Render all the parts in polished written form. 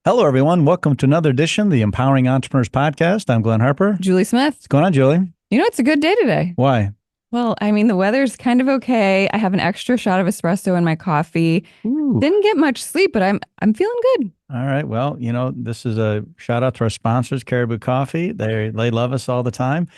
Hello, everyone. Welcome to another edition of the Empowering Entrepreneurs Podcast. I'm Glenn Harper. Julie Smith. What's going on, Julie? It's a good day today. Why? Well, the weather's kind of okay. I have an extra shot of espresso in my coffee. Ooh. Didn't get much sleep, but I'm feeling good. All right. Well, this is a shout out to our sponsors, Caribou Coffee. They love us all the time.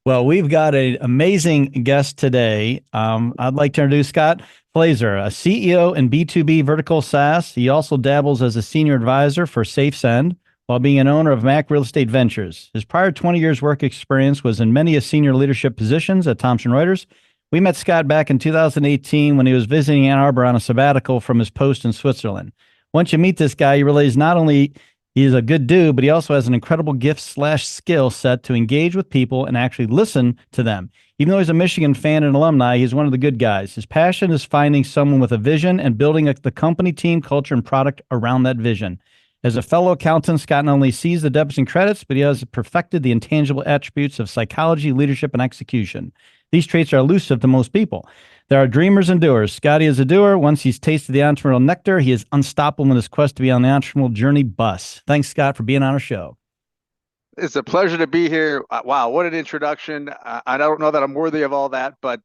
Well, we've got an amazing guest today. I'd like to introduce Scott Fleszar, a CEO in B2B Vertical SaaS. He also dabbles as a senior advisor for SafeSend while being an owner of Mac Real Estate Ventures. His prior 20 years work experience was in many senior leadership positions at Thomson Reuters. We met Scott back in 2018 when he was visiting Ann Arbor on a sabbatical from his post in Switzerland. Once you meet this guy, you realize not only he's a good dude, but he also has an incredible gift/skill set to engage with people and actually listen to them. Even though he's a Michigan fan and alumni, he's one of the good guys. His passion is finding someone with a vision and building the company, team, culture, and product around that vision. As a fellow accountant, Scott not only sees the debits and credits, but he has perfected the intangible attributes of psychology, leadership, and execution. These traits are elusive to most people. There are dreamers and doers. Scotty is a doer. Once he's tasted the entrepreneurial nectar, he is unstoppable in his quest to be on the entrepreneurial journey bus. Thanks, Scott, for being on our show. It's a pleasure to be here. Wow, what an introduction. I don't know that I'm worthy of all that, but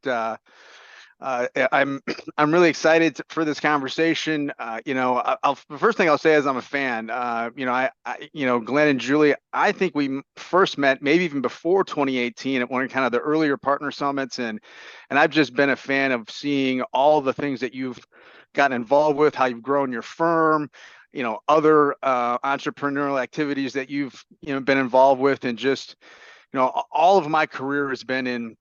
I'm I'm really excited for this conversation. The first thing I'll say is I'm a fan. Glenn and Julie, I think we first met maybe even before 2018 at one of kind of the earlier partner summits, and I've just been a fan of seeing all the things that you've gotten involved with, how you've grown your firm, other entrepreneurial activities that you've been involved with, and just all of my career has been in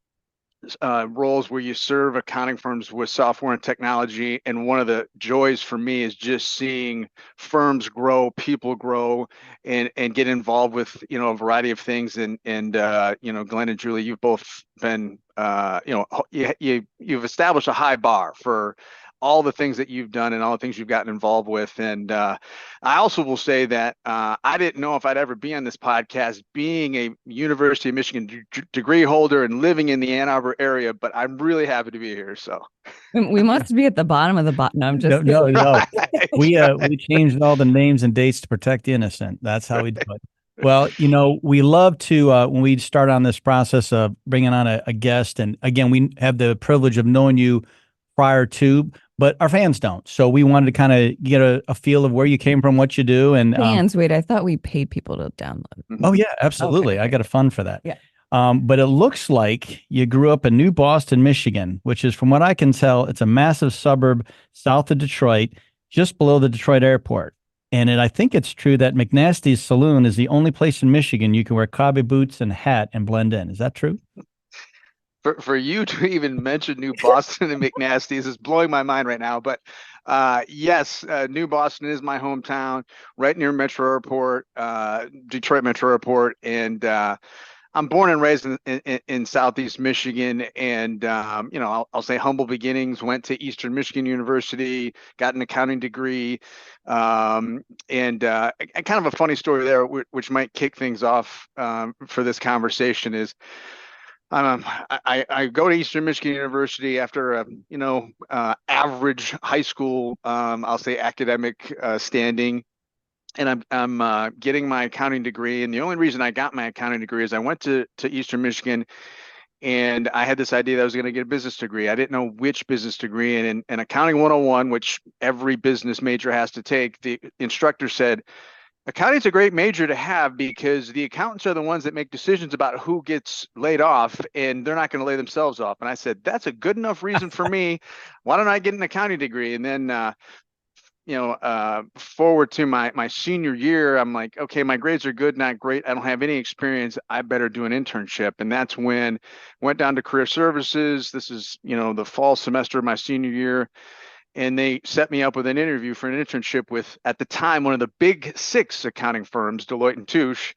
roles where you serve accounting firms with software and technology. And one of the joys for me is just seeing firms grow, people grow, and get involved with a variety of things. And Glenn and Julie, you've both been you've established a high bar for all the things that you've done and all the things you've gotten involved with. And I also will say that I didn't know if I'd ever be on this podcast, being a University of Michigan degree holder and living in the Ann Arbor area, but I'm really happy to be here. So We must be at the bottom of the bottom. No, I'm just No. We changed all the names and dates to protect the innocent. That's how we do it. Well, we love to when we start on this process of bringing on a guest, and again, we have the privilege of knowing you prior to, but our fans don't. So we wanted to kind of get a feel of where you came from, what you do, and fans. Wait, I thought we paid people to download. Oh yeah, absolutely. Okay. I got a fund for that. Yeah. But it looks like you grew up in New Boston, Michigan, which is, from what I can tell, it's a massive suburb south of Detroit, just below the Detroit airport. And I think it's true that McNasty's Saloon is the only place in Michigan you can wear cowboy boots and a hat and blend in. Is that true? For you to even mention New Boston and McNasty's is blowing my mind right now. But yes, New Boston is my hometown, right near Metro Airport, Detroit Metro Airport, and I'm born and raised in Southeast Michigan, and I'll say humble beginnings. Went to Eastern Michigan University, got an accounting degree, and kind of a funny story there, which might kick things off for this conversation is. I go to Eastern Michigan University after average high school, I'll say academic standing, and I'm getting my accounting degree. And the only reason I got my accounting degree is I went to Eastern Michigan, and I had this idea that I was going to get a business degree. I didn't know which business degree, and in Accounting 101, which every business major has to take, the instructor said, accounting's a great major to have because the accountants are the ones that make decisions about who gets laid off, and they're not going to lay themselves off. And I said, that's a good enough reason for me. Why don't I get an accounting degree? And then, forward to my senior year, I'm like, okay, my grades are good, not great. I don't have any experience. I better do an internship. And that's when I went down to career services. This is, the fall semester of my senior year. And they set me up with an interview for an internship with, at the time, one of the big six accounting firms, Deloitte and Touche,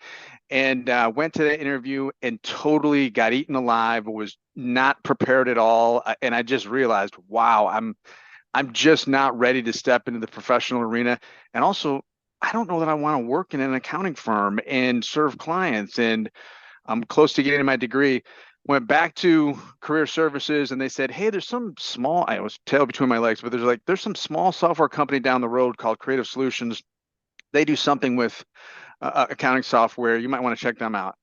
and went to the interview and totally got eaten alive, was not prepared at all. And I just realized, wow, I'm just not ready to step into the professional arena. And also, I don't know that I want to work in an accounting firm and serve clients. And I'm close to getting my degree. Went back to career services, and they said, hey, there's some small, I was tail between my legs, but there's some small software company down the road called Creative Solutions. They do something with accounting software. You might want to check them out.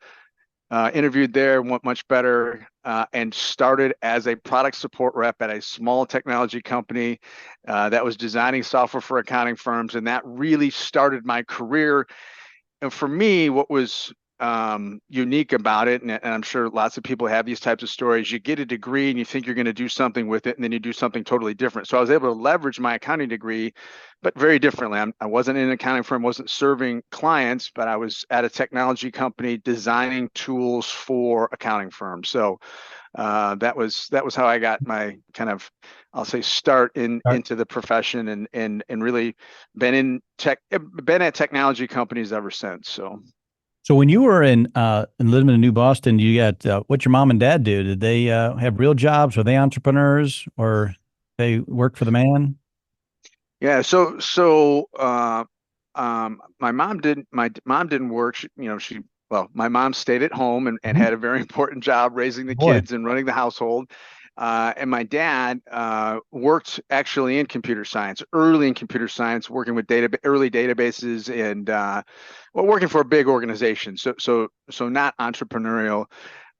Interviewed there, went much better, and started as a product support rep at a small technology company that was designing software for accounting firms. And that really started my career. And for me, what was unique about it, and I'm sure lots of people have these types of stories, you get a degree and you think you're going to do something with it, and then you do something totally different. So I was able to leverage my accounting degree, but very differently. I wasn't in an accounting firm, wasn't serving clients, but I was at a technology company designing tools for accounting firms. So that was how I got my kind of, I'll say, start into the profession, and really been at technology companies ever since. So when you were in living in New Boston, you got what your mom and dad do? Did they have real jobs? Were they entrepreneurs, or they worked for the man? Yeah, my mom didn't work. My mom stayed at home and Mhm. had a very important job raising the Boy, kids and running the household. And my dad worked actually in computer science, early in computer science, working with early databases, and working for a big organization. So not entrepreneurial,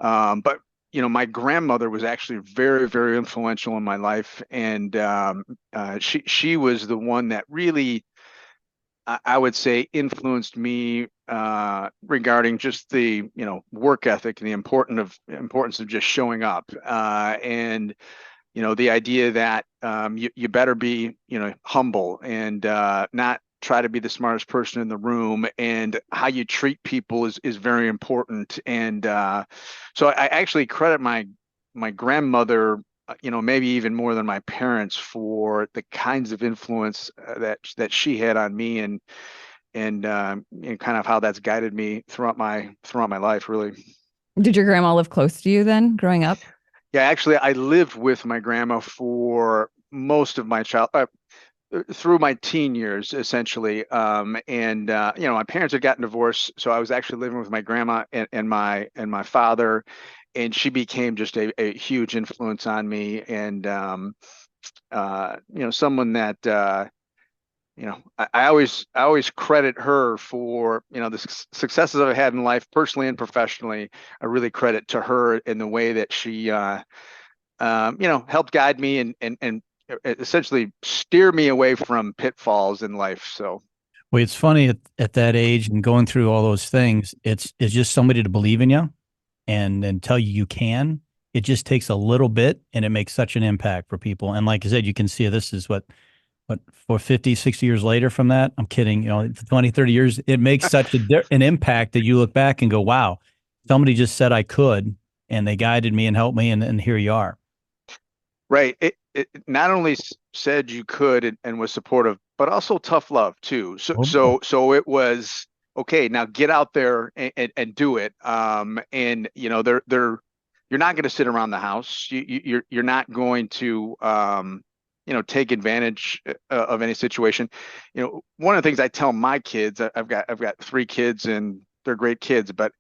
but my grandmother was actually very, very influential in my life, and she was the one that really, I would say, influenced me regarding just the work ethic and the importance of just showing up, and the idea that you better be humble, and not try to be the smartest person in the room, and how you treat people is very important. And so I actually credit my grandmother, maybe even more than my parents, for the kinds of influence that she had on me, and kind of how that's guided me throughout my life, really. Did your grandma live close to you then growing up? Yeah, actually, I lived with my grandma for most of my through my teen years, essentially. And my parents had gotten divorced, so I was actually living with my grandma and my father, and she became just a huge influence on me, and someone that I always credit her for the successes I've had in life, personally and professionally. I really credit to her in the way that she helped guide me, and essentially steer me away from pitfalls in life. So well, it's funny at that age and going through all those things. It's just somebody to believe in you and tell you can. It just takes a little bit, and it makes such an impact for people. And like I said, you can see this is what for 50, 60 years later from that. I'm kidding. 20, 30 years, it makes such an impact that you look back and go, wow, somebody just said I could, and they guided me and helped me, and here you are. right, it not only said you could, and was supportive, but also tough love too. So Oh boy. so so it was okay. Now get out there and do it. And you're not going to sit around the house. You're not going to take advantage of any situation. One of the things I tell my kids, I've got 3 kids, and they're great kids, but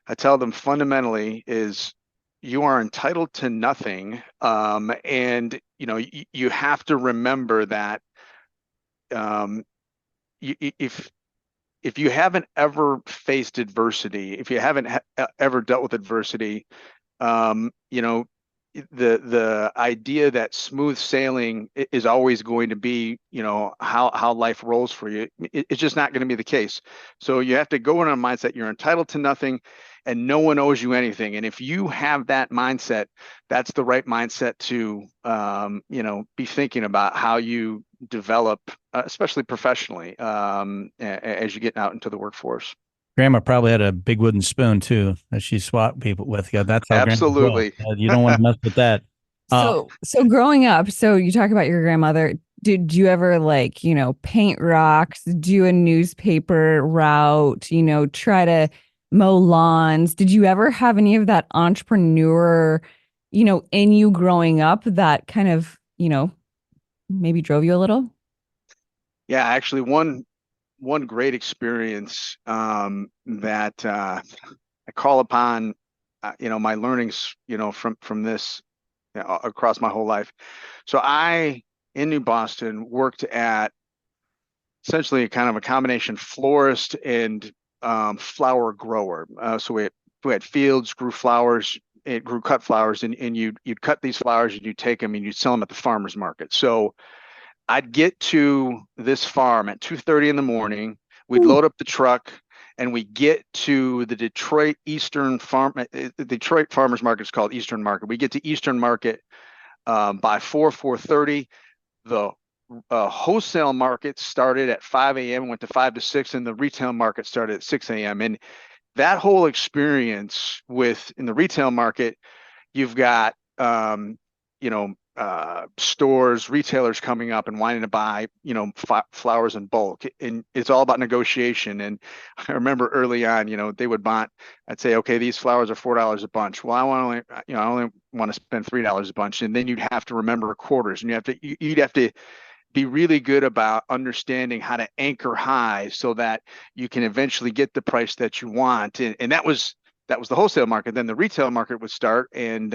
I tell them fundamentally is, you are entitled to nothing, and you have to remember that, um, if you haven't ever faced adversity, if you haven't ever dealt with adversity, um, you know, the idea that smooth sailing is always going to be, how life rolls for you, it's just not going to be the case. So you have to go in a mindset you're entitled to nothing, and no one owes you anything. And if you have that mindset, that's the right mindset to, be thinking about how you develop, especially professionally, as you get out into the workforce. Grandma probably had a big wooden spoon too that she swapped people with. Yeah, that's how grandmas roll. Absolutely. You don't want to mess with that. Uh, So growing up, so you talk about your grandmother. Did you ever paint rocks, do a newspaper route, try to mow lawns? Did you ever have any of that entrepreneur, in you growing up that kind of, maybe drove you a little? Yeah, actually, one great experience, that I call upon, my learnings, from this, across my whole life. So I, in New Boston, worked at essentially kind of a combination florist and flower grower. So we had fields, grew flowers, it grew cut flowers, and you'd cut these flowers and you'd take them and you'd sell them at the farmer's market. So I'd get to this farm at 2:30 in the morning. We'd Ooh. load up the truck and we get to the Detroit Eastern Farm. The Detroit Farmers Market is called Eastern Market. We get to Eastern Market by 4:30. The wholesale market started at 5 a.m., went to 5 to 6, and the retail market started at 6 a.m. And that whole experience in the retail market, you've got, stores, retailers coming up and wanting to buy, flowers in bulk. And it's all about negotiation. And I remember early on, they would I'd say, okay, these flowers are $4 a bunch. Well, I only want to spend $3 a bunch. And then you'd have to remember quarters, and you'd have to be really good about understanding how to anchor high so that you can eventually get the price that you want. And that was the wholesale market. Then the retail market would start, and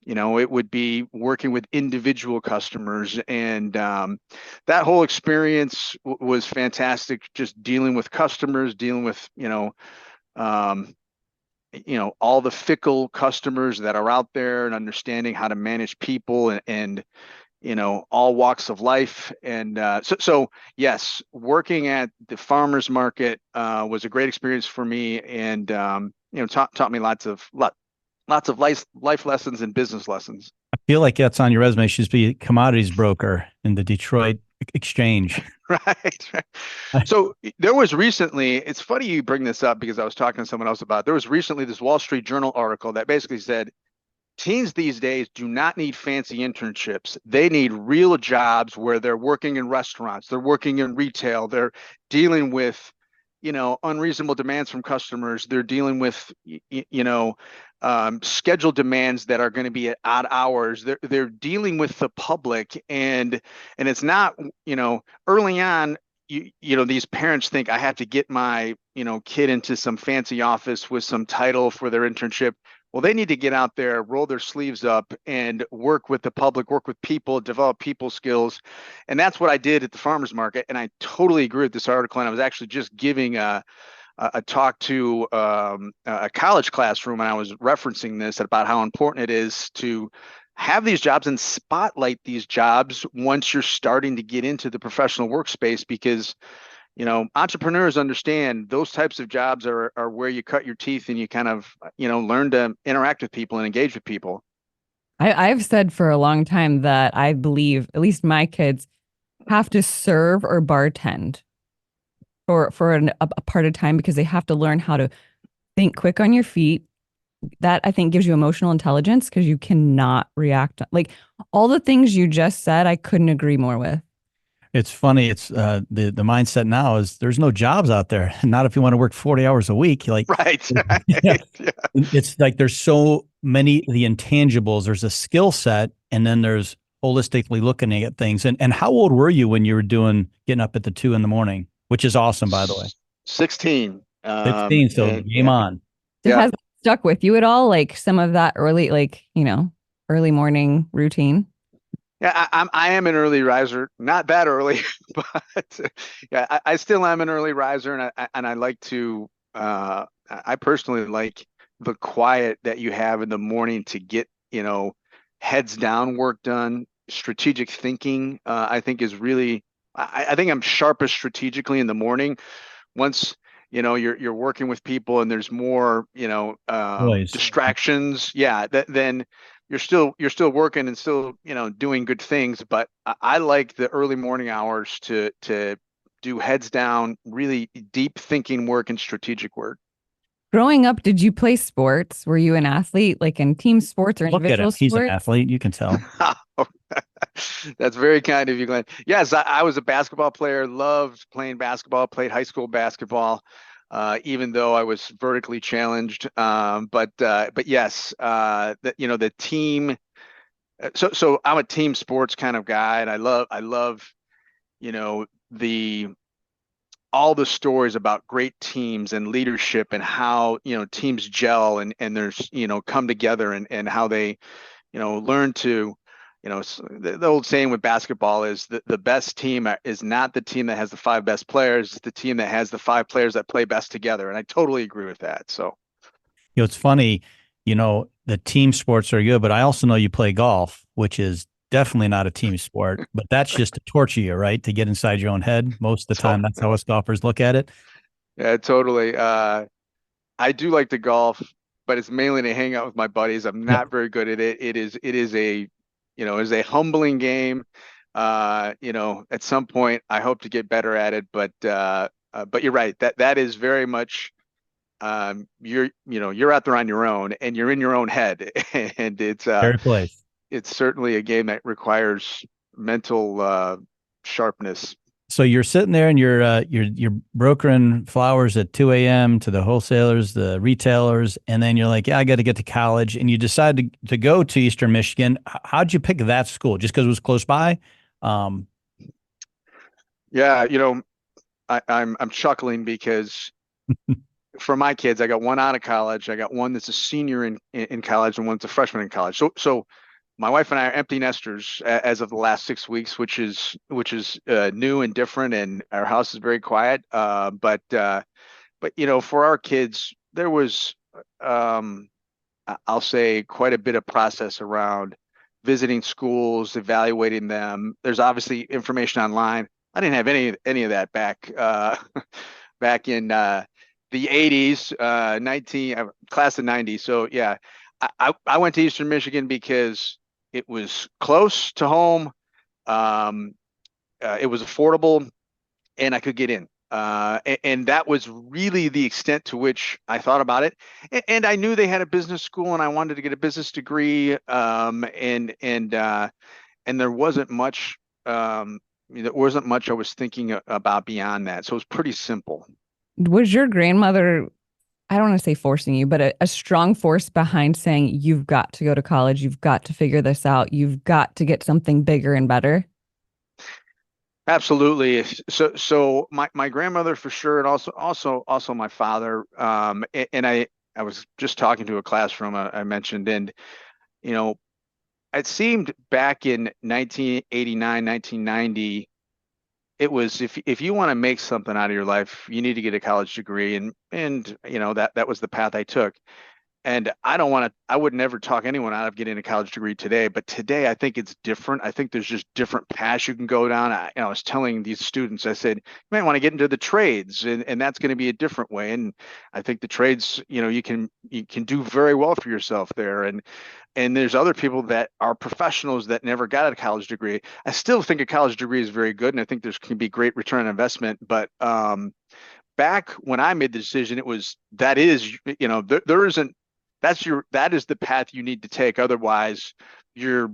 it would be working with individual customers. And that whole experience was fantastic, just dealing with customers, dealing with, all the fickle customers that are out there, and understanding how to manage people and all walks of life. And so yes, working at the farmers market was a great experience for me, and taught me lots of life lessons and business lessons. I feel like that's on your resume. Should be a commodities broker in the Detroit exchange. Right. So there was recently, it's funny you bring this up because I was talking to someone else about it. There was recently this Wall Street Journal article that basically said teens these days do not need fancy internships. They need real jobs where they're working in restaurants, they're working in retail, they're dealing with, unreasonable demands from customers. They're dealing with, scheduled demands that are going to be at odd hours. They're dealing with the public, and it's not, early on, these parents think I have to get my, kid into some fancy office with some title for their internship. Well, they need to get out there, roll their sleeves up, and work with the public, work with people, develop people skills. And that's what I did at the farmers market. And I totally agree with this article. And I was actually just giving a talk to a college classroom, and I was referencing this about how important it is to have these jobs and spotlight these jobs once you're starting to get into the professional workspace, because entrepreneurs understand those types of jobs are where you cut your teeth and you kind of, learn to interact with people and engage with people. I've said for a long time that I believe at least my kids have to serve or bartend for a part of time, because they have to learn how to think quick on your feet. That, I think, gives you emotional intelligence, because you cannot react. Like all the things you just said, I couldn't agree more with. It's funny. It's the mindset now is there's no jobs out there. Not if you want to work 40 hours a week. Like, right. Yeah. It's like there's so many the intangibles. There's a skill set, and then there's holistically looking at things. And how old were you when you were getting up at the 2 a.m, which is awesome, by the way? 16. 16. So game on. Yeah. Has it stuck with you at all? Like some of that early, early morning routine? Yeah, I am an early riser, not that early, but yeah, I still am an early riser, and I like to, I personally like the quiet that you have in the morning to get, heads down work done. Strategic thinking, I think is really, I think I'm sharpest strategically in the morning. Once, you're working with people and there's more, distractions. Yeah, then you're still working and still, doing good things. But I like the early morning hours to do heads down, really deep thinking work and strategic work. Growing up, did you play sports? Were you an athlete, like in team sports or individual sports? He's an athlete. You can tell. That's very kind of you, Glenn. Yes, I was a basketball player, loved playing basketball, played high school basketball, even though I was vertically challenged. But yes, the team. So I'm a team sports kind of guy, and I love, all the stories about great teams and leadership and how, teams gel and there's, come together and how they, learn to, the old saying with basketball is that the best team is not the team that has the five best players, it's the team that has the five players that play best together. And I totally agree with that. So, It's funny, the team sports are good, but I also know you play golf, which is definitely not a team sport, but that's just to torture you, right? To get inside your own head. Most of the so time, that's how us golfers look at it. yeah, totally. I do like to golf, but it's mainly to hang out with my buddies. I'm Yeah, not very good at it. It is is a humbling game. At some point I hope to get better at it, but you're right. That is very much you're out there on your own and you're in your own head. And very place. it's certainly a game that requires mental sharpness. So you're sitting there and you're brokering flowers at 2 a.m. to the wholesalers, the retailers, and then you're like, yeah, I got to get to college, and you decide to go to Eastern Michigan. How'd you pick that school? Just because it was close by? Um, Yeah, I'm chuckling because for my kids, I got one out of college. I got one that's a senior in college and one's a freshman in college. So my wife and I are empty nesters as of the last 6 weeks, which is new and different, and our house is very quiet. But for our kids, there was I'll say quite a bit of process around visiting schools, evaluating them. There's obviously information online. I didn't have any of that back in the 80s, 19 class of 90. So yeah, I went to Eastern Michigan because it was close to home. Um, it was affordable, and I could get in. And that was really the extent to which I thought about it. And I knew they had a business school, and I wanted to get a business degree. And there wasn't much. There wasn't much I was thinking about beyond that. So it was pretty simple. Was your grandmother, I don't want to say forcing you, but a strong force behind saying, you've got to go to college, you've got to figure this out, you've got to get something bigger and better? Absolutely. So my grandmother for sure, and also my father. And I was just talking to a classroom I mentioned, and you know, it seemed back in 1989, 1990, it was if you want to make something out of your life, you need to get a college degree, and that was the path I took. And I would never talk anyone out of getting a college degree today, but today I think it's different. I think there's just different paths you can go down. I was telling these students, I said, you might want to get into the trades, and that's going to be a different way. And I think the trades, you can do very well for yourself there. And there's other people that are professionals that never got a college degree. I still think a college degree is very good, and I think there's can be great return on investment. But back when I made the decision, it was that is, there isn't that is the path you need to take. Otherwise, you're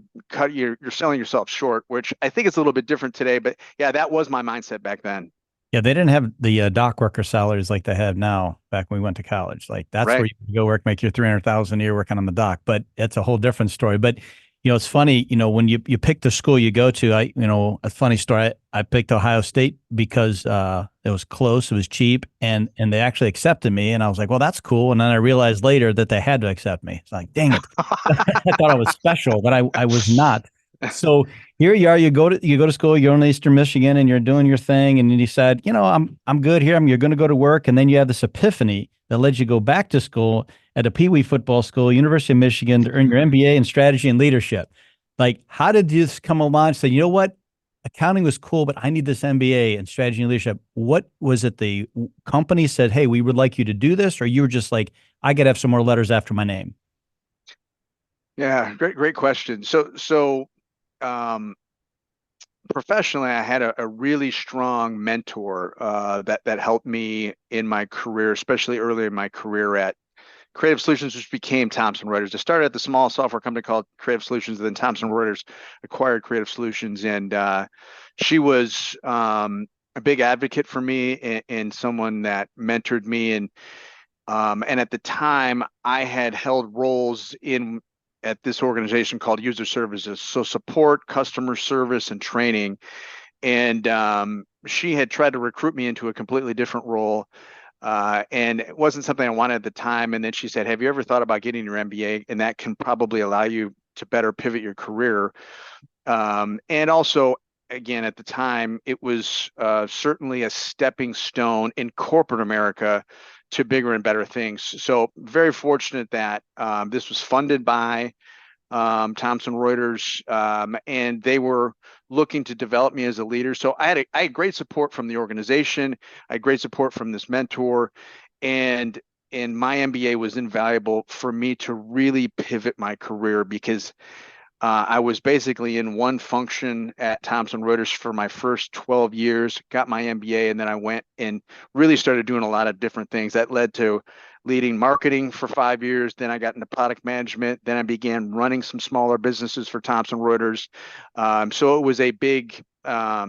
selling yourself short, which I think is a little bit different today. But yeah, that was my mindset back then. yeah, they didn't have the dock worker salaries like they have now back when we went to college. Like that's where Right. you can go work, make your 300,000 a year working on the dock. But it's a whole different story. But it's funny, when you pick the school you go to, a funny story. I picked Ohio State because it was close, it was cheap, and they actually accepted me. And I was like, well, that's cool. And then I realized later that they had to accept me. It's like, dang it. I thought I was special, but I was not. So here you are, you go to school, you're in Eastern Michigan and you're doing your thing, and you decide, I'm good here. You're going to go to work, and then you have this epiphany that lets you go back to school at a Pee Wee football school, University of Michigan, to earn your MBA in strategy and leadership. Like, how did this come along? Say, you know what? Accounting was cool, but I need this MBA in strategy and leadership. What was it? The company said, hey, we would like you to do this, or you were just like, I got to have some more letters after my name? Yeah, great question. So um, professionally, I had a really strong mentor that helped me in my career, especially early in my career at Creative Solutions, which became Thomson Reuters. I started at the small software company called Creative Solutions, and then Thomson Reuters acquired Creative Solutions, and she was a big advocate for me, and someone that mentored me, and at the time I had held roles in at this organization called User Services, so support, customer service, and training. And she had tried to recruit me into a completely different role. And it wasn't something I wanted at the time. And then she said, have you ever thought about getting your MBA? And that can probably allow you to better pivot your career. And also, again, at the time, it was certainly a stepping stone in corporate America to bigger and better things. So very fortunate that this was funded by Thomson Reuters, and they were looking to develop me as a leader. So I had great support from the organization. I had great support from this mentor, and my MBA was invaluable for me to really pivot my career, because I was basically in one function at Thomson Reuters for my first 12 years, got my MBA, and then I went and really started doing a lot of different things. That led to leading marketing for 5 years. Then I got into product management. Then I began running some smaller businesses for Thomson Reuters. So it was a big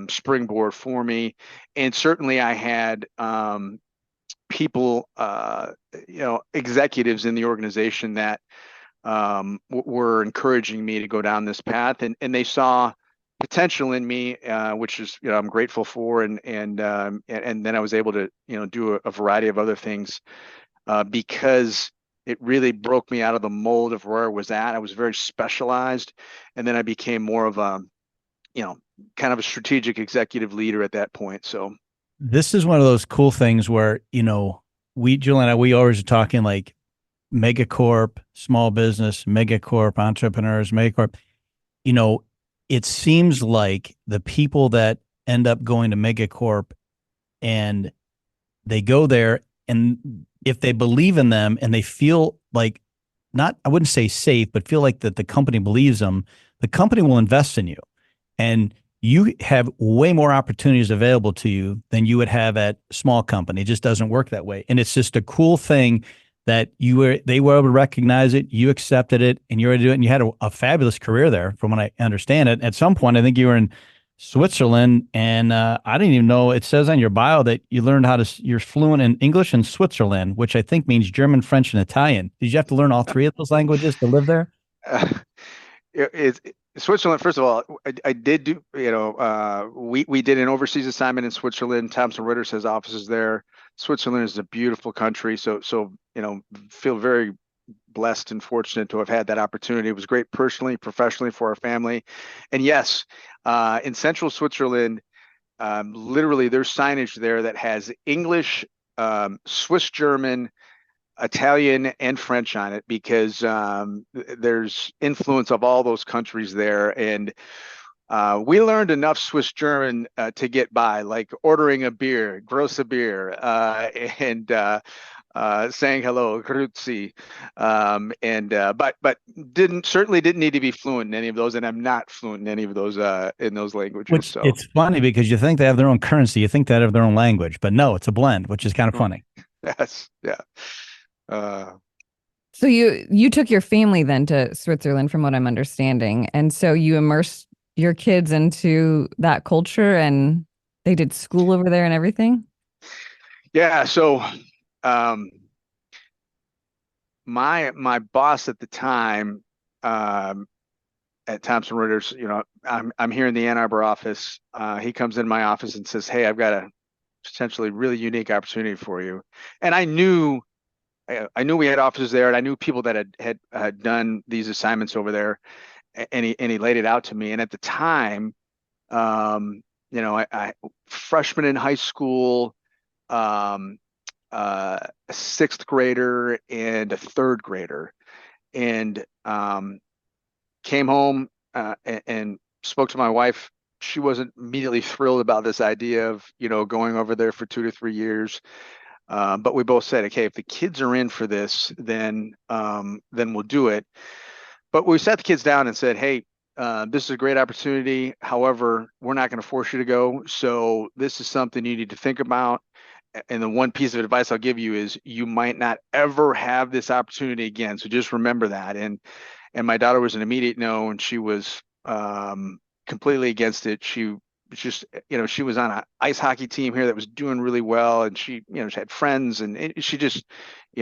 springboard for me. And certainly I had people, executives in the organization that were encouraging me to go down this path, and they saw potential in me, which is, I'm grateful for, and then I was able to do a variety of other things because it really broke me out of the mold of where I was at. I was very specialized, and then I became more of a kind of a strategic executive leader at that point. So This is one of those cool things where, Julie and I, we always are talking like megacorp, small business, megacorp, entrepreneurs, megacorp. It seems like the people that end up going to megacorp and they go there, and if they believe in them and they feel like, not, I wouldn't say safe, but feel like that the company believes them, the company will invest in you. And you have way more opportunities available to you than you would have at small company. It just doesn't work that way. And it's just a cool thing that they were able to recognize it, you accepted it, and you were able to do it, and you had a fabulous career there, from what I understand it. At some point, I think you were in Switzerland, and I didn't even know, it says on your bio that you learned you're fluent in English in Switzerland, which I think means German, French, and Italian. Did you have to learn all three of those languages to live there? Switzerland, first of all, I did do, we did an overseas assignment in Switzerland. Thomson Reuters has offices there. Switzerland is a beautiful country. So, feel very blessed and fortunate to have had that opportunity. It was great personally, professionally, for our family. And yes, in central Switzerland, literally there's signage there that has English, Swiss German, Italian, and French on it, because there's influence of all those countries there. And we learned enough Swiss German to get by, like ordering a beer, gross a beer, and saying hello, grüezi, but certainly didn't need to be fluent in any of those, and I'm not fluent in any of those languages. Which, it's funny because you think they have their own currency, you think they have their own language, but no, it's a blend, which is kind of funny. Yes, yeah. So you took your family then to Switzerland, from what I'm understanding, and so you immersed your kids into that culture, and they did school over there and everything? Yeah. So my boss at the time at Thomson Reuters, I'm here in the Ann Arbor office. He comes in my office and says, "Hey, I've got a potentially really unique opportunity for you." And I knew we had offices there, and I knew people that had done these assignments over there. And he laid it out to me. And at the time, I freshman in high school, a sixth grader and a third grader, and came home and spoke to my wife. She wasn't immediately thrilled about this idea of going over there for 2 to 3 years. But we both said, okay, if the kids are in for this, then we'll do it. But we sat the kids down and said, hey, this is a great opportunity. However, we're not going to force you to go. So this is something you need to think about. And the one piece of advice I'll give you is you might not ever have this opportunity again. So just remember that. And my daughter was an immediate no, and she was completely against it. She was just, she was on an ice hockey team here that was doing really well, and she had friends, and she just,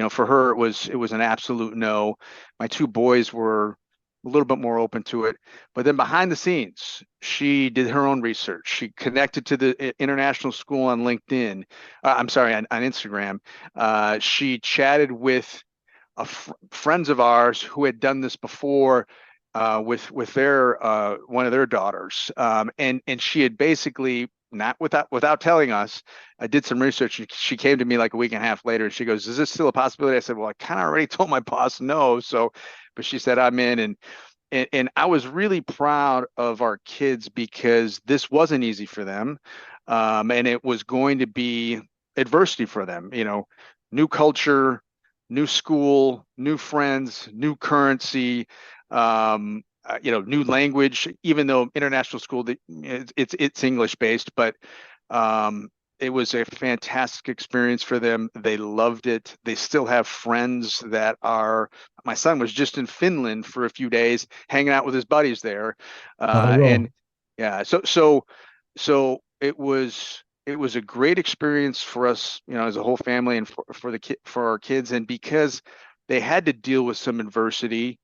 for her it was an absolute no. My two boys were a little bit more open to it, but then behind the scenes, she did her own research. She connected to the international school on LinkedIn. I'm sorry, on Instagram. She chatted with friends of ours who had done this before, with their one of their daughters, and she had basically, not without telling us, I did some research. She came to me like a week and a half later, and she goes, "Is this still a possibility?" I said, "Well, I kind of already told my boss no." So, but she said, "I'm in," and I was really proud of our kids because this wasn't easy for them, and it was going to be adversity for them. New culture, new school, new friends, new currency, new language. Even though international school, it's English based, but um, it was a fantastic experience for them. They loved it. They still have friends that are. My son was just in Finland for a few days, hanging out with his buddies there, Oh, they and will. yeah. So it was a great experience for us, as a whole family, and for our kids, and because they had to deal with some adversity.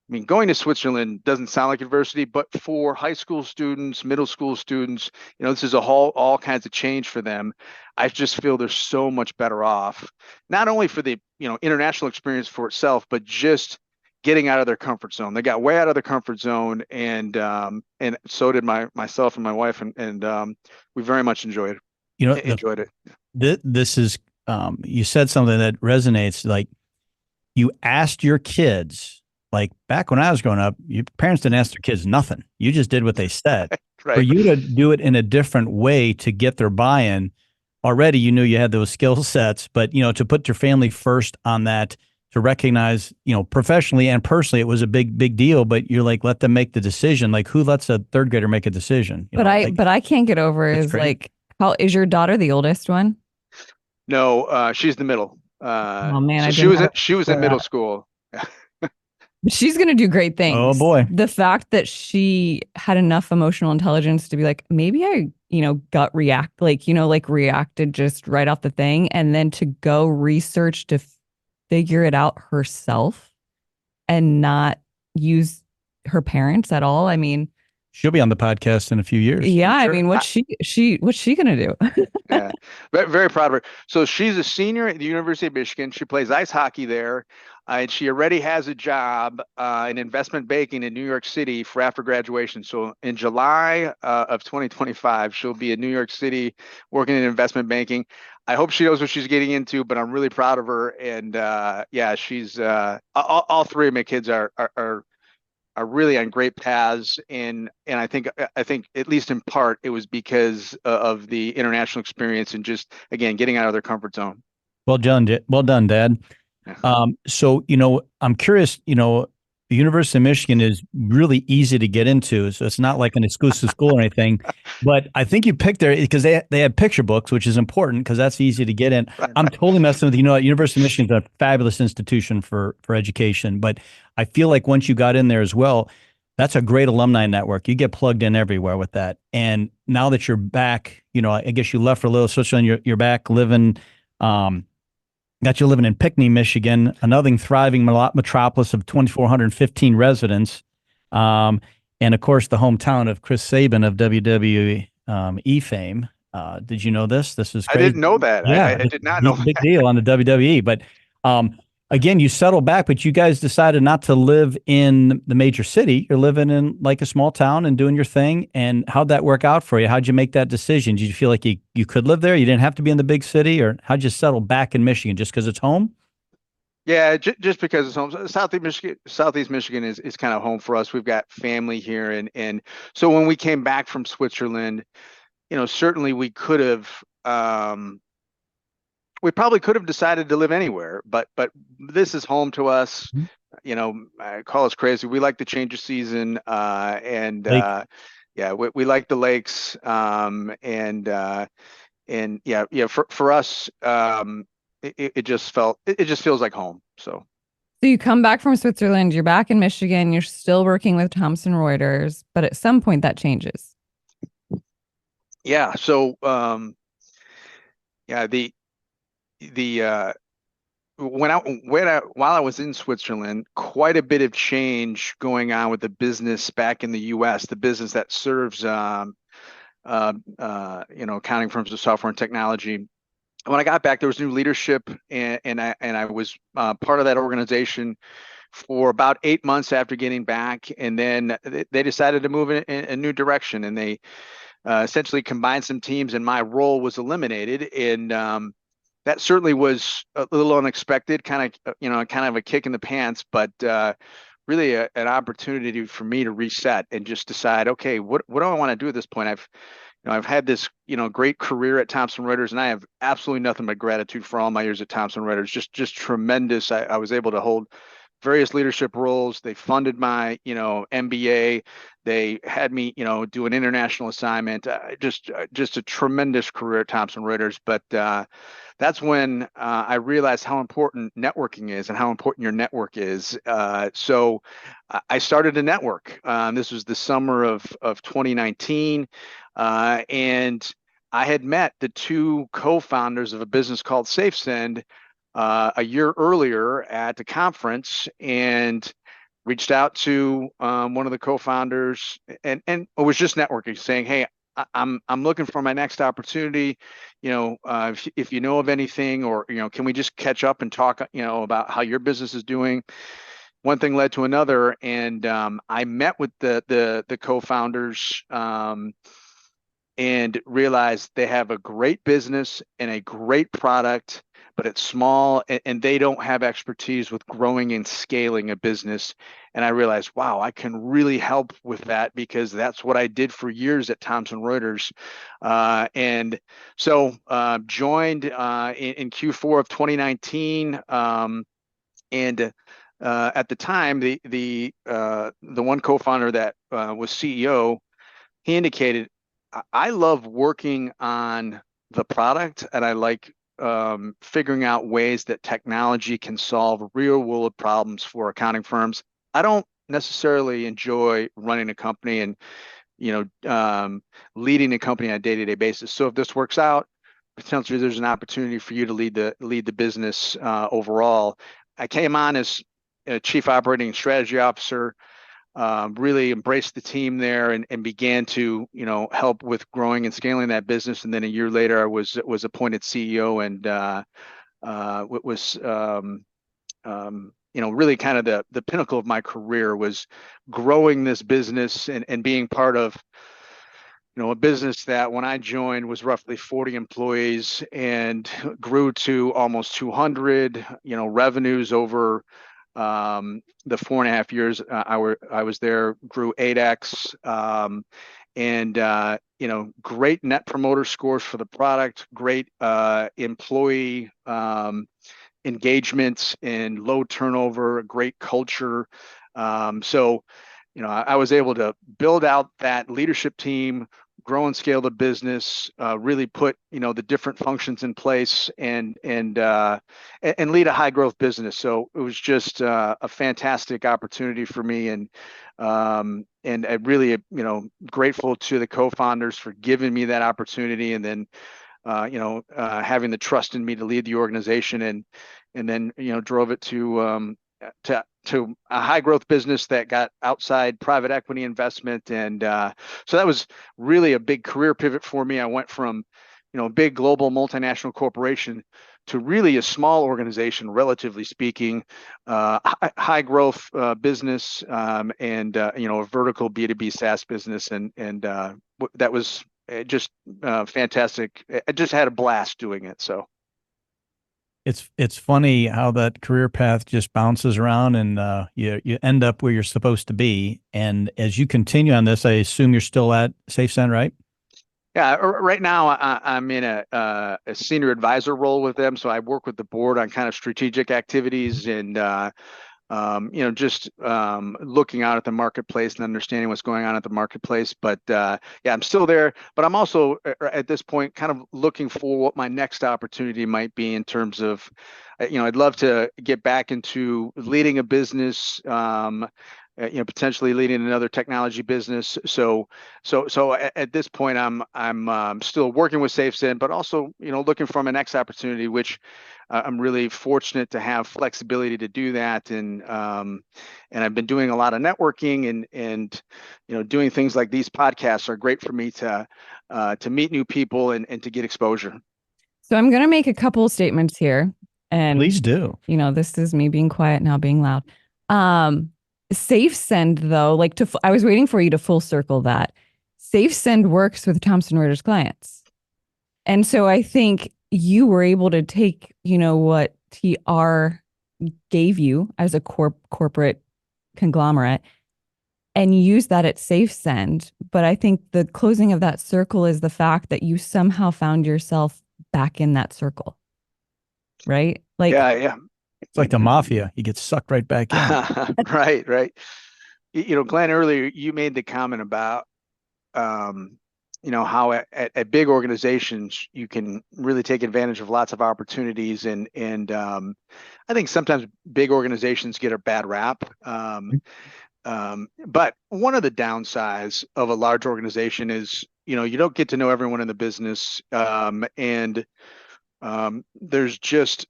I mean, going to Switzerland doesn't sound like adversity, but for high school students, middle school students, this is all kinds of change for them. I just feel they're so much better off, not only for the, international experience for itself, but just getting out of their comfort zone. They got way out of their comfort zone, and so did myself and my wife, and we very much You know, enjoyed it. this is, you said something that resonates. Like, you asked your kids, like back when I was growing up, your parents didn't ask their kids nothing. You just did what they said. For Right. you to do it in a different way to get their buy-in, already you knew you had those skill sets, but to put your family first on that, to recognize, professionally and personally, it was a big deal. But you're like, let them make the decision. Like, who lets a third grader make a decision? But I can't get over That's is great. like, how is your daughter the oldest one? No, she's the middle. Oh man, So I she didn't was have in, it she was in figured middle out. school. But she's gonna do great Oh things. boy. The fact that she had enough emotional intelligence to be like, maybe I, gut react, like, like reacted just right off the thing, and then to go research to figure it out herself and not use her parents at all. I mean, She'll be on the podcast in a few years. yeah, I Sure. mean, what's she gonna do? Yeah, very proud of her. So she's a senior at the University of Michigan. She plays ice hockey there, and she already has a job in investment banking in New York City for after graduation. So in July of 2025, she'll be in New York City working in investment banking. I hope she knows what she's getting into, but I'm really proud of her. And yeah, she's all three of my kids are really on great paths, and I think at least in part it was because of the international experience and just, again, getting out of their comfort zone. Well done, well done, Dad. Yeah. So, I'm curious, the University of Michigan is really easy to get into. So it's not like an exclusive school or anything, but I think you picked there because they have picture books, which is important because that's easy to get in. I'm totally messing with you. University of Michigan is a fabulous institution for education, but I feel like once you got in there as well, that's a great alumni network. You get plugged in everywhere with that. And now that you're back, I guess you left for a little Switzerland, you're back living, um, got you living in Pinckney, Michigan, another thriving metropolis of 2,415 residents. Um, and of course, the hometown of Chris Sabin of WWE fame. Did you know this? This is I crazy. didn't know that. Yeah, I it's did not a know big that. deal on the WWE. But um, again, you settled back, but you guys decided not to live in the major city. You're living in like a small town and doing your thing. And how'd that work out for you? How'd you make that decision? Did you feel like you could live there? You didn't have to be in the big city, or how'd you settle back in Michigan just because it's home? Yeah, just because it's home. So Southeast Michigan is kind of home for us. We've got family here, and so when we came back from Switzerland, certainly we probably could have decided to live anywhere, but this is home to us. Mhm. Call us crazy. We like the change of season, and Like, yeah, we like the lakes, and yeah, for us, it just feels like home. So So you come back from Switzerland, you're back in Michigan, you're still working with Thomson Reuters, but at some point that changes. yeah, so yeah, the while I was in Switzerland, quite a bit of change going on with the business back in the U.S. The business that serves accounting firms of software and technology. When I got back, there was new leadership, and I was part of that organization for about 8 months after getting back, and then they decided to move in a new direction, and they essentially combined some teams, and my role was eliminated. And that certainly was a little unexpected, kind of a kick in the pants, but really an opportunity for me to reset and just decide, okay, what do I want to do at this point? I've had this, great career at Thomson Reuters, and I have absolutely nothing but gratitude for all my years at Thomson Reuters. Just tremendous. I was able to hold various leadership roles. They funded my, MBA. They had me, do an international assignment. Just a tremendous career at Thomson Reuters. But that's when I realized how important networking is and how important your network is. So I started a network. This was the summer of 2019. And I had met the two co-founders of a business called SafeSend a year earlier at the conference, and reached out to one of the co-founders, and it was just networking, saying, "Hey, I'm looking for my next opportunity. If you know of anything, or can we just catch up and talk, about how your business is doing?" One thing led to another, and I met with the co-founders. And realized they have a great business and a great product, but it's small, and they don't have expertise with growing and scaling a business. And I realized, wow, I can really help with that, because that's what I did for years at Thomson Reuters. And so joined in Q4 of 2019. And at the time, the one co-founder that was CEO, he indicated, I love working on the product, and I like figuring out ways that technology can solve real world problems for accounting firms. I don't necessarily enjoy running a company and leading a company on a day-to-day basis. So if this works out, potentially there's an opportunity for you to lead the business overall. I came on as a chief operating and strategy officer. Really embraced the team there, and began to help with growing and scaling that business. And then a year later, I was appointed CEO, and was really kind of the pinnacle of my career was growing this business, and being part of a business that when I joined was roughly 40 employees and grew to almost 200. Revenues over the 4.5 years I was there grew 8x, and great net promoter scores for the product, great employee engagement and low turnover, great culture. So I was able to build out that leadership team, grow and scale the business, really put the different functions in place, and lead a high growth business. So it was just a fantastic opportunity for me, and I really grateful to the co-founders for giving me that opportunity, and then having the trust in me to lead the organization, and then drove it to a high growth business that got outside private equity investment. And so that was really a big career pivot for me. I went from a big global multinational corporation to really a small organization, relatively speaking, high growth business, and a vertical B2B SaaS business, and that was just fantastic. I just had a blast doing it. So it's funny how that career path just bounces around, and you end up where you're supposed to be. And as you continue on this, I assume you're still at SafeSend, right? Yeah, right now I'm in a senior advisor role with them. So I work with the board on kind of strategic activities, and just looking out at the marketplace and understanding what's going on at the marketplace. But yeah, I'm still there, but I'm also at this point kind of looking for what my next opportunity might be in terms of, I'd love to get back into leading a business, potentially leading another technology business. So at this point, I'm still working with SafeSend, but also looking for my next opportunity, which I'm really fortunate to have flexibility to do that. And I've been doing a lot of networking, and doing things like these podcasts are great for me to meet new people and to get exposure. So I'm going to make a couple of statements here, and Please do. this is me being quiet now, being loud. SafeSend though, I was waiting for you to full circle that. SafeSend works with Thomson Reuters clients. And so I think you were able to take, what TR gave you as a corporate conglomerate and use that at SafeSend. But I think the closing of that circle is the fact that you somehow found yourself back in that circle, right? Yeah. It's like the mafia. You get sucked right back in. Right. Glenn, earlier you made the comment about, how at big organizations you can really take advantage of lots of opportunities, and I think sometimes big organizations get a bad rap. But one of the downsides of a large organization is, you don't get to know everyone in the business, and there's just,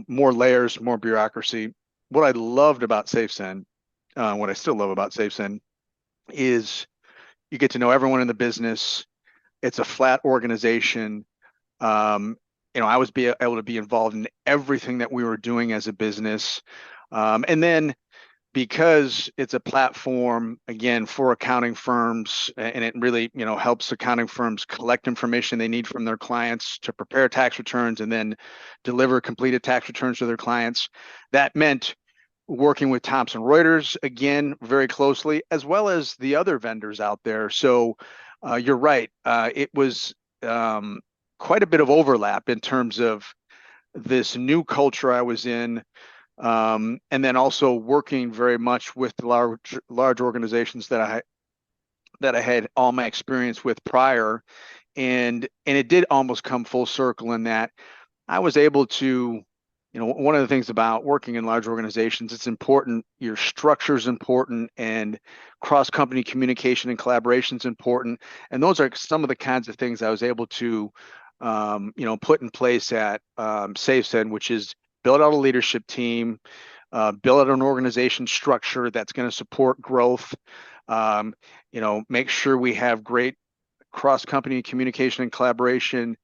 more layers, more bureaucracy. What I loved about SafeSend, what I still love about SafeSend, is you get to know everyone in the business. It's a flat organization. I was able to be involved in everything that we were doing as a business. And then because it's a platform, again, for accounting firms, and it really, helps accounting firms collect information they need from their clients to prepare tax returns and then deliver completed tax returns to their clients. That meant working with Thomson Reuters, again, very closely, as well as the other vendors out there. So you're right. It was quite a bit of overlap in terms of this new culture I was in, and then also working very much with the large organizations that I had all my experience with prior, and it did almost come full circle in that I was able to, one of the things about working in large organizations, it's important, your structure is important, and cross-company communication and collaboration is important. And those are some of the kinds of things I was able to, put in place at SafeSend, which is build out a leadership team, build out an organization structure that's going to support growth, make sure we have great cross-company communication and collaboration,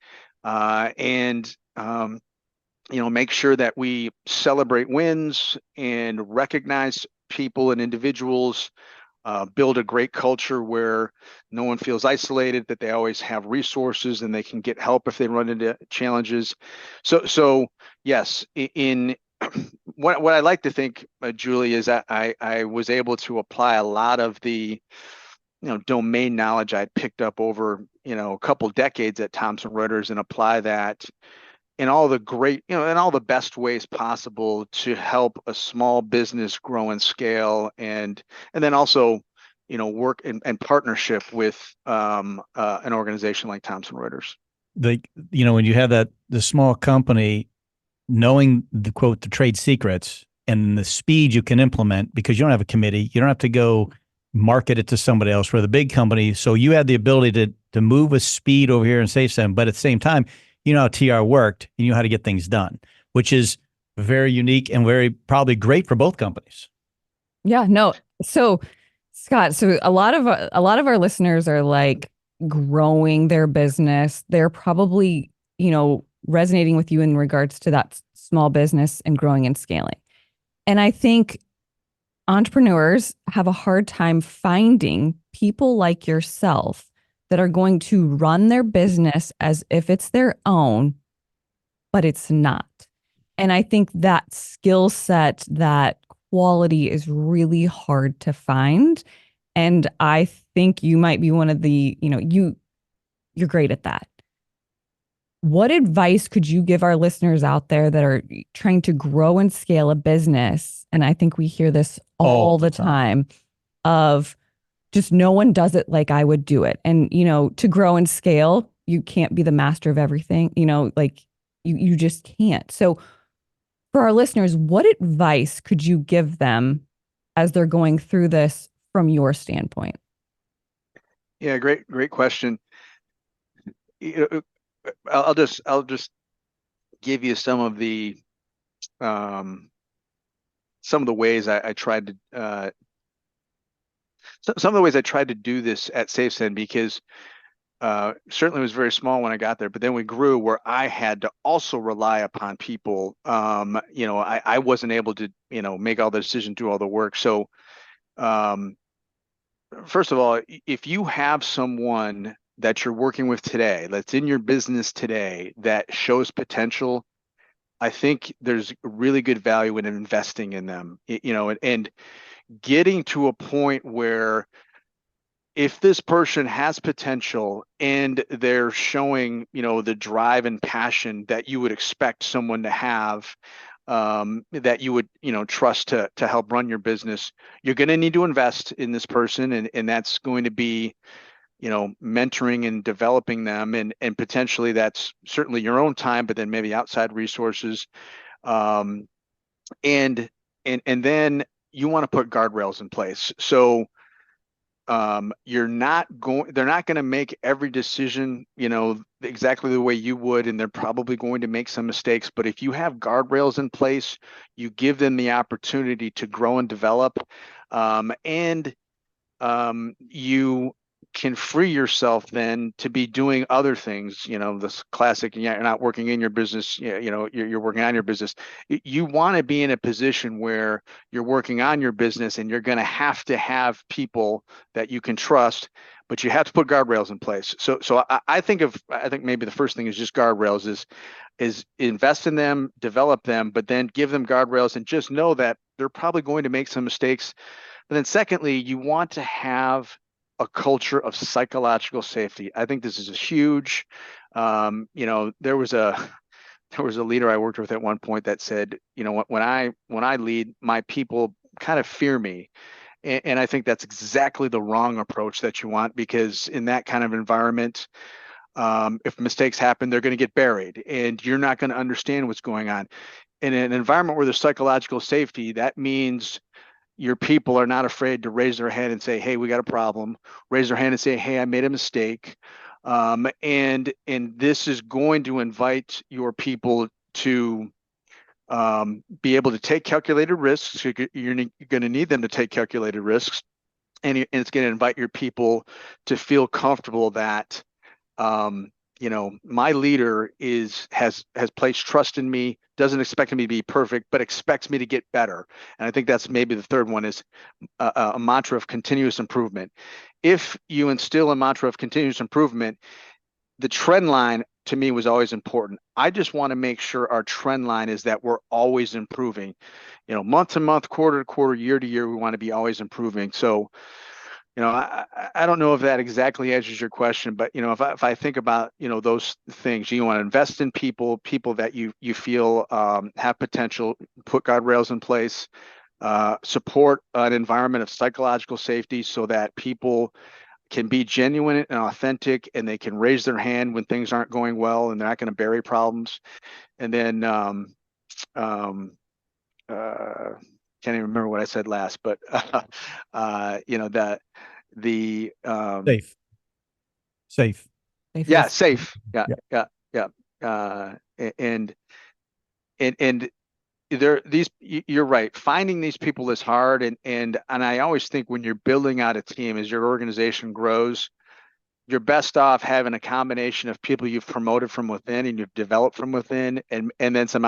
and make sure that we celebrate wins and recognize people and individuals, build a great culture where no one feels isolated, that they always have resources and they can get help if they run into challenges. So yes, in what I like to think, Julie, is that I was able to apply a lot of the domain knowledge I'd picked up over a couple decades at Thomson Reuters and apply that in all the great, in all the best ways possible to help a small business grow and scale, and then also, work in partnership with an organization like Thomson Reuters. When you have the small company, knowing the quote, the trade secrets and the speed you can implement, because you don't have a committee, you don't have to go market it to somebody else. For the big company, so you had the ability to move with speed over here and SafeSend, but at the same time, how TR worked, and you know how to get things done, which is very unique and very probably great for both companies. Yeah, no. So Scott, a lot of our listeners are like growing their business. They're probably, resonating with you in regards to that small business and growing and scaling. And I think entrepreneurs have a hard time finding people like yourself that are going to run their business as if it's their own, but it's not. And I think that skill set, that quality is really hard to find. And I think you might be one of the, you're great at that. What advice could you give our listeners out there that are trying to grow and scale a business? And I think we hear this all the time of just no one does it like I would do it. And, to grow and scale, you can't be the master of everything, you just can't. So for our listeners, what advice could you give them as they're going through this from your standpoint? Yeah, great question. I'll just give you some of the ways I tried to some of the ways I tried to do this at SafeSend, because certainly was very small when I got there, but then we grew where I had to also rely upon people. I wasn't able to, make all the decisions, do all the work. So, um, first of all, if you have someone that you're working with today, that's in your business today, that shows potential, I think there's really good value in investing in them, and getting to a point where if this person has potential and they're showing, the drive and passion that you would expect someone to have, that you would, trust to help run your business, you're going to need to invest in this person, and that's going to be, mentoring and developing them, and potentially that's certainly your own time, but then maybe outside resources, um, and and then you want to put guardrails in place. So they're not going to make every decision, exactly the way you would, and they're probably going to make some mistakes. But if you have guardrails in place, you give them the opportunity to grow and develop, and you can free yourself then to be doing other things. This classic, yeah, you're not working in your business, you're working on your business. You want to be in a position where you're working on your business and you're going to have people that you can trust, but you have to put guardrails in place. So I think maybe the first thing is just guardrails, is invest in them, develop them, but then give them guardrails and just know that they're probably going to make some mistakes. And then secondly, you want to have a culture of psychological safety. I think this is a huge, there was a leader I worked with at one point that said, when I lead, my people kind of fear me. And I think that's exactly the wrong approach that you want, because in that kind of environment, if mistakes happen, they're going to get buried and you're not going to understand what's going on. In an environment where there's psychological safety, that means your people are not afraid to raise their hand and say, "Hey, we got a problem." Raise their hand and say, "Hey, I made a mistake," and this is going to invite your people to be able to take calculated risks. You're going to need them to take calculated risks, and it's going to invite your people to feel comfortable that my leader has placed trust in me, doesn't expect me to be perfect, but expects me to get better. And I think that's maybe the third one, is a mantra of continuous improvement. If you instill a mantra of continuous improvement, the trend line to me was always important. I just want to make sure our trend line is that we're always improving, month to month, quarter to quarter, year to year. We want to be always improving. So, I don't know if that exactly answers your question, but if I think about those things, you want to invest in people that you feel have potential, put guardrails in place, support an environment of psychological safety so that people can be genuine and authentic, and they can raise their hand when things aren't going well, and they're not going to bury problems. And then can't even remember what I said last, but that the Safe. yeah, safe, yeah, Yeah. yeah, yeah, and you're right, finding these people is hard, and I always think when you're building out a team, as your organization grows, you're best off having a combination of people you've promoted from within and you've developed from within, and then some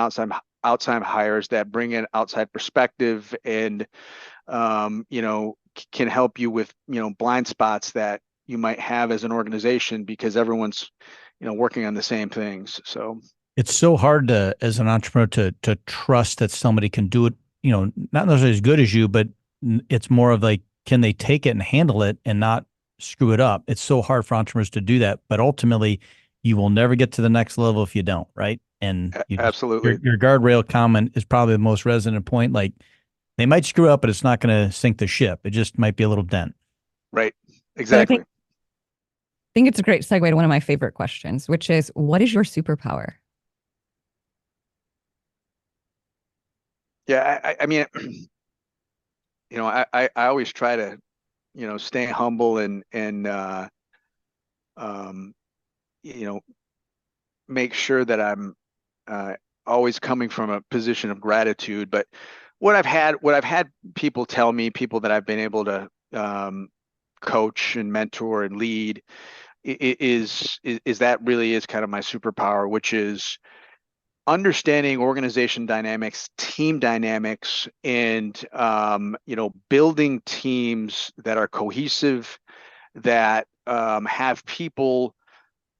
outside hires that bring in outside perspective, and can help you with blind spots that you might have as an organization, because everyone's working on the same things. So It's so hard to, as an entrepreneur, to trust that somebody can do it, not necessarily as good as you, but it's more of like, can they take it and handle it and not screw it up? It's so hard for entrepreneurs to do that, but ultimately you will never get to the next level if you don't, right? And absolutely, your guardrail comment is probably the most resonant point. Like, they might screw up, but it's not going to sink the ship. It just might be a little dent. right, exactly. I think it's a great segue to one of my favorite questions, which is, what is your superpower? Yeah, I mean, I always try to, stay humble and um, make sure that I'm always coming from a position of gratitude. But what I've had people tell me, people that I've been able to coach and mentor and lead, is that really is kind of my superpower, which is understanding organization dynamics, team dynamics, and building teams that are cohesive, that have people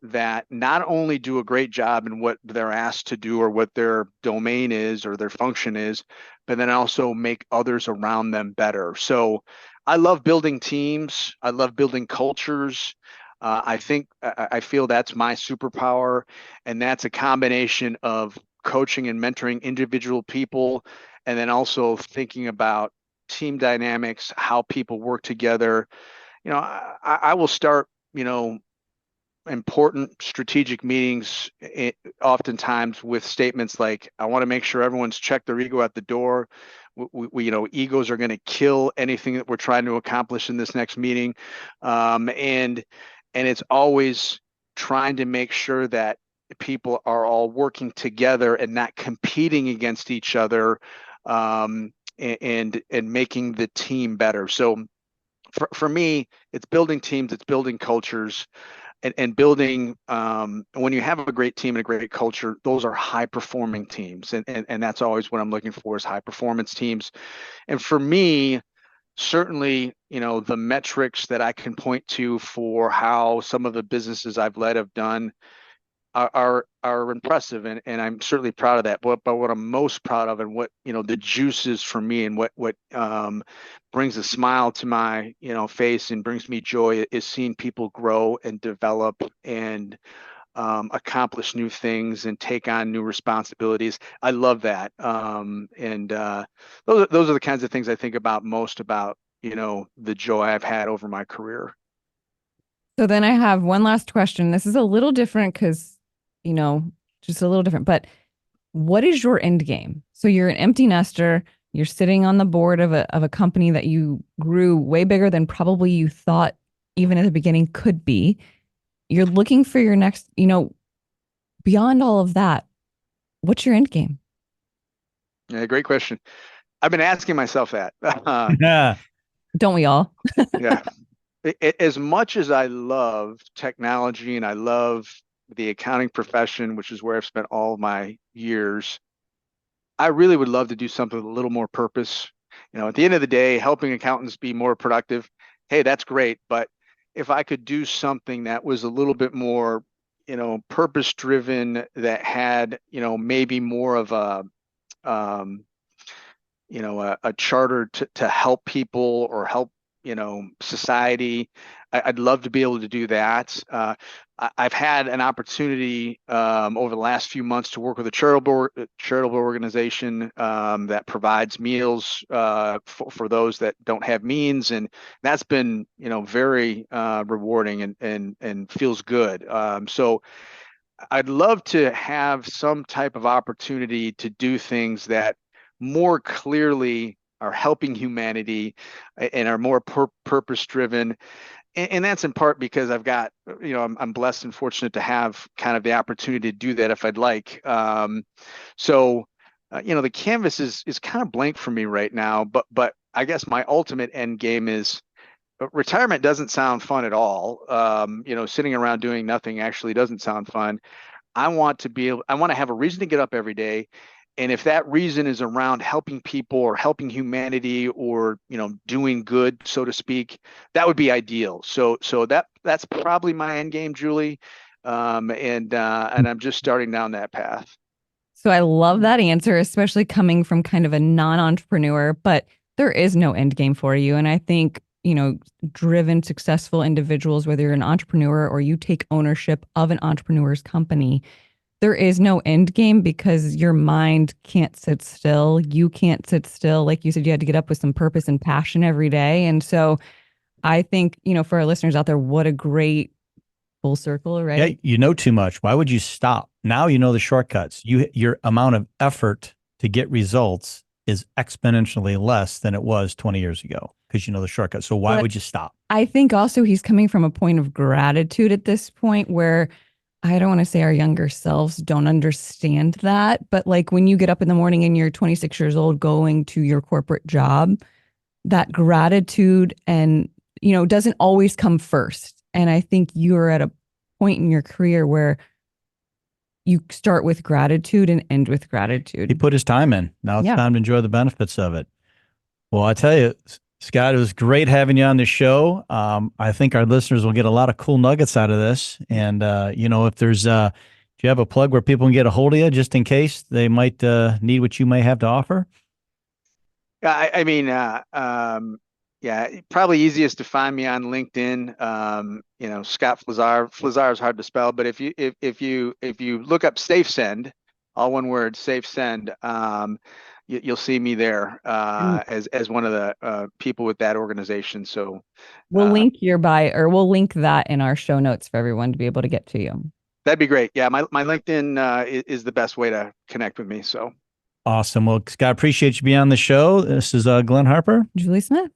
that not only do a great job in what they're asked to do or what their domain is or their function is, but then also make others around them better. So I love building teams. I love building cultures. I feel that's my superpower, and that's a combination of coaching and mentoring individual people, and then also thinking about team dynamics, how people work together. I will start, important strategic meetings oftentimes with statements like, I want to make sure everyone's checked their ego at the door. Egos are going to kill anything that we're trying to accomplish in this next meeting. And it's always trying to make sure that people are all working together and not competing against each other, and making the team better. So for me, it's building teams, it's building cultures, and building, when you have a great team and a great culture, those are high performing teams. And that's always what I'm looking for, is high performance teams. And for me, certainly, the metrics that I can point to for how some of the businesses I've led have done are impressive, and I'm certainly proud of that. But what I'm most proud of, and what the juice is for me, and what brings a smile to my face and brings me joy, is seeing people grow and develop and accomplish new things and take on new responsibilities. I love that, and those are the kinds of things I think about most about the joy I've had over my career. So then I have one last question. This is a little different because, just a little different, but what is your end game? So you're an empty nester, you're sitting on the board of a company that you grew way bigger than probably you thought even at the beginning could be. You're looking for your next, beyond all of that, what's your end game? Yeah, great question. I've been asking myself that. Yeah. Don't we all? Yeah. As much as I love technology and I love the accounting profession, which is where I've spent all of my years, I really would love to do something with a little more purpose. At the end of the day, helping accountants be more productive, hey, that's great. But if I could do something that was a little bit more, purpose driven, that had, maybe more of a charter to help people or help, society, I'd love to be able to do that. I've had an opportunity over the last few months to work with a charitable organization that provides meals for those that don't have means, and that's been very rewarding and feels good. So I'd love to have some type of opportunity to do things that more clearly are helping humanity and are more purpose driven. And that's in part because I've got, I'm blessed and fortunate to have kind of the opportunity to do that if I'd like. So the canvas is kind of blank for me right now, but I guess my ultimate end game is, retirement doesn't sound fun at all. Sitting around doing nothing actually doesn't sound fun. I want to have a reason to get up every day. And if that reason is around helping people or helping humanity or, doing good, so to speak, that would be ideal. So that's probably my end game, Julie. And I'm just starting down that path. So I love that answer, especially coming from kind of a non-entrepreneur, but there is no end game for you. And I think, driven, successful individuals, whether you're an entrepreneur or you take ownership of an entrepreneur's company, there is no end game because your mind can't sit still. You can't sit still. Like you said, you had to get up with some purpose and passion every day. And so I think, for our listeners out there, what a great full circle, right? Yeah, you know too much. Why would you stop? Now you know the shortcuts. Your amount of effort to get results is exponentially less than it was 20 years ago because you know the shortcuts. So why would you stop? I think also he's coming from a point of gratitude at this point where I don't want to say our younger selves don't understand that, but like when you get up in the morning and you're 26 years old going to your corporate job, that gratitude and, doesn't always come first. And I think you're at a point in your career where you start with gratitude and end with He gratitude. put his time in. Now it's Yeah. time to enjoy the benefits of it. Well, I tell you, Scott, it was great having you on the show. I think our listeners will get a lot of cool nuggets out of this. And, if there's, do you have a plug where people can get a hold of you just in case they might need what you may have to offer? Yeah, yeah, probably easiest to find me on LinkedIn. Scott Fleszar. Fleszar is hard to spell, but if you look up SafeSend, all one word, SafeSend, you'll see me there And as one of the people with that organization. So we'll link we'll link that in our show notes for everyone to be able to get to you. that'd be great. Yeah, my LinkedIn is the best way to connect with me. So Awesome. Well, Scott, appreciate you being on the show. This is Glenn Harper. Julie Smith.